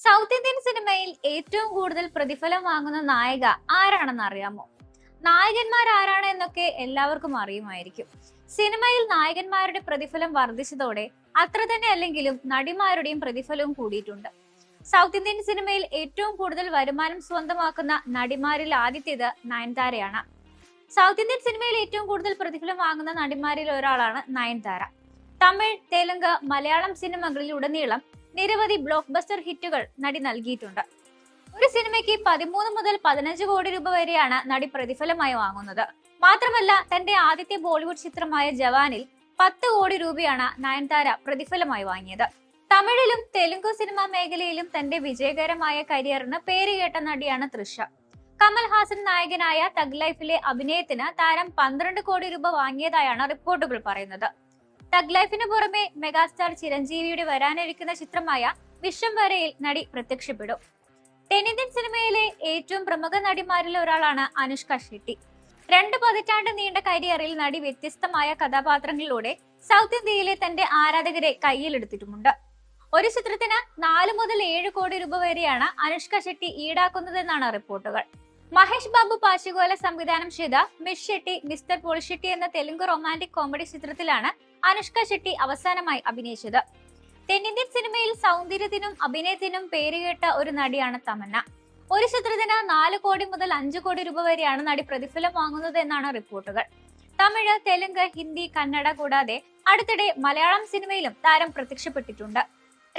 South Indian സിനിമയിൽ ഏറ്റവും കൂടുതൽ പ്രതിഫലം വാങ്ങുന്ന നായിക ആരാണെന്ന് അറിയാമോ? നായകന്മാർ ആരാണ് എന്നൊക്കെ എല്ലാവർക്കും അറിയുമായിരിക്കും. സിനിമയിൽ നായകന്മാരുടെ പ്രതിഫലം വർദ്ധിച്ചതോടെ അത്ര തന്നെ അല്ലെങ്കിലും നടിമാരുടെയും പ്രതിഫലവും കൂടിയിട്ടുണ്ട്. സൗത്ത് ഇന്ത്യൻ സിനിമയിൽ ഏറ്റവും കൂടുതൽ വരുമാനം സ്വന്തമാക്കുന്ന നടിമാരിൽ ആദ്യത്തേത് നയൻതാരയാണ്. സൗത്ത് ഇന്ത്യൻ സിനിമയിൽ ഏറ്റവും കൂടുതൽ പ്രതിഫലം വാങ്ങുന്ന നടിമാരിൽ ഒരാളാണ് നയൻതാര. തമിഴ്, തെലുങ്ക്, മലയാളം സിനിമകളിൽ ഉടനീളം നിരവധി ബ്ലോക്ക് ബസ്റ്റർ ഹിറ്റുകൾ നടി നൽകിയിട്ടുണ്ട്. ഒരു സിനിമയ്ക്ക് 13 മുതൽ 15 കോടി രൂപ വരെയാണ് നടി പ്രതിഫലമായി വാങ്ങുന്നത്. മാത്രമല്ല, തന്റെ ആദ്യത്തെ ബോളിവുഡ് ചിത്രമായ ജവാനിൽ 10 കോടി രൂപയാണ് നയൻതാര പ്രതിഫലമായി വാങ്ങിയത്. തമിഴിലും തെലുങ്കു സിനിമാ മേഖലയിലും തന്റെ വിജയകരമായ കരിയറിന് പേരുകേട്ട നടിയാണ് തൃഷ. കമൽഹാസൻ നായകനായ തഗ് ലൈഫിലെ അഭിനയത്തിന് താരം 12 കോടി രൂപ വാങ്ങിയതായാണ് റിപ്പോർട്ടുകൾ പറയുന്നത്. തഗ് ലൈഫിന് പുറമെ മെഗാസ്റ്റാർ ചിരഞ്ജീവിയുടെ വരാനിരിക്കുന്ന ചിത്രമായ വിശ്വം വരയിൽ നടി പ്രത്യക്ഷപ്പെടും. തെന്നിന്ത്യൻ സിനിമയിലെ ഏറ്റവും പ്രമുഖ നടിമാരിൽ ഒരാളാണ് അനുഷ്ക ഷെട്ടി. 2 പതിറ്റാണ്ട് നീണ്ട കരിയറിൽ നടി വ്യത്യസ്തമായ കഥാപാത്രങ്ങളിലൂടെ സൗത്ത് ഇന്ത്യയിലെ തന്റെ ആരാധകരെ കയ്യിലെടുത്തിട്ടുമുണ്ട്. ഒരു ചിത്രത്തിന് 4 മുതൽ 7 കോടി രൂപ വരെയാണ് അനുഷ്ക ഷെട്ടി ഈടാക്കുന്നതെന്നാണ് റിപ്പോർട്ടുകൾ. മഹേഷ് ബാബു പാശുകോല സംവിധാനം ചെയ്ത മിസ് ഷെട്ടി മിസ്റ്റർ പോളിഷെട്ടി എന്ന തെലുങ്ക് റൊമാന്റിക് കോമഡി ചിത്രത്തിലാണ് അനുഷ്ക ഷെട്ടി അവസാനമായി അഭിനയിച്ചത്. തെന്നിന്ത്യൻ സിനിമയിൽ സൗന്ദര്യത്തിനും അഭിനയത്തിനും പേരുകേട്ട ഒരു നടിയാണ് തമന്ന. ഒരു ചിത്രത്തിന് 4 കോടി മുതൽ 5 കോടി രൂപ വരെയാണ് നടി പ്രതിഫലം വാങ്ങുന്നത് എന്നാണ് റിപ്പോർട്ടുകൾ. തമിഴ്, തെലുങ്ക്, ഹിന്ദി, കന്നഡ കൂടാതെ അടുത്തിടെ മലയാളം സിനിമയിലും താരം പ്രത്യക്ഷപ്പെട്ടിട്ടുണ്ട്.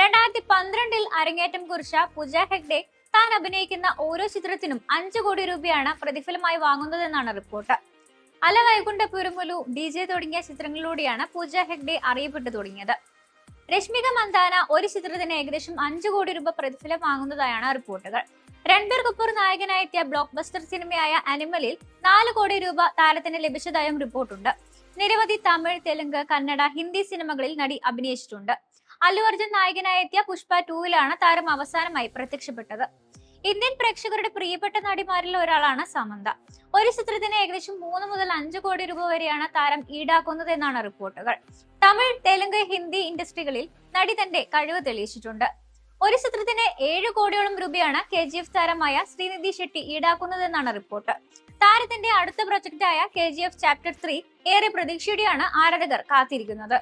2012 അരങ്ങേറ്റം കുറിച്ച പൂജ ഹെഗ്ഡെ താൻ അഭിനയിക്കുന്ന ഓരോ ചിത്രത്തിനും 5 കോടി രൂപയാണ് പ്രതിഫലമായി വാങ്ങുന്നതെന്നാണ് റിപ്പോർട്ട്. അല വൈകുണ്ഠപുരമുലു, DJ തുടങ്ങിയ ചിത്രങ്ങളിലൂടെയാണ് പൂജ ഹെഗ്ഡെ അറിയപ്പെട്ടു തുടങ്ങിയത്. രശ്മിക മന്ദാന ഒരു ചിത്രത്തിന് ഏകദേശം 5 കോടി രൂപ പ്രതിഫലം വാങ്ങുന്നതായാണ് റിപ്പോർട്ടുകൾ. രൺബീർ കപൂർ നായകനായെത്തിയ ബ്ലോക്ക് ബസ്റ്റർ സിനിമയായ അനിമലിൽ 4 കോടി രൂപ താരത്തിന് ലഭിച്ചതായും റിപ്പോർട്ടുണ്ട്. നിരവധി തമിഴ്, തെലുങ്ക്, കന്നഡ, ഹിന്ദി സിനിമകളിൽ നടി അഭിനയിച്ചിട്ടുണ്ട്. അല്ലു അർജുൻ നായകനായെത്തിയ പുഷ്പ 2 താരം അവസാനമായി പ്രത്യക്ഷപ്പെട്ടത്. ഇന്ത്യൻ പ്രേക്ഷകരുടെ പ്രിയപ്പെട്ട നടിമാരിൽ ഒരാളാണ് സമന്ത. ഒരു ചിത്രത്തിന് ഏകദേശം 3 മുതൽ 5 കോടി രൂപ വരെയാണ് താരം ഈടാക്കുന്നത് എന്നാണ് റിപ്പോർട്ടുകൾ. തമിഴ്, തെലുങ്ക്, ഹിന്ദി ഇൻഡസ്ട്രികളിൽ നടി തന്റെ കഴിവ് തെളിയിച്ചിട്ടുണ്ട്. ഒരു ചിത്രത്തിന് 7 കോടിയോളം രൂപയാണ് KGF താരമായ ശ്രീനിധി ഷെട്ടി ഈടാക്കുന്നതെന്നാണ് റിപ്പോർട്ട്. താരത്തിന്റെ അടുത്ത പ്രൊജക്റ്റായ KGF ചാപ്റ്റർ 3 ഏറെ പ്രതീക്ഷയോടെയാണ് ആരാധകർ കാത്തിരിക്കുന്നത്.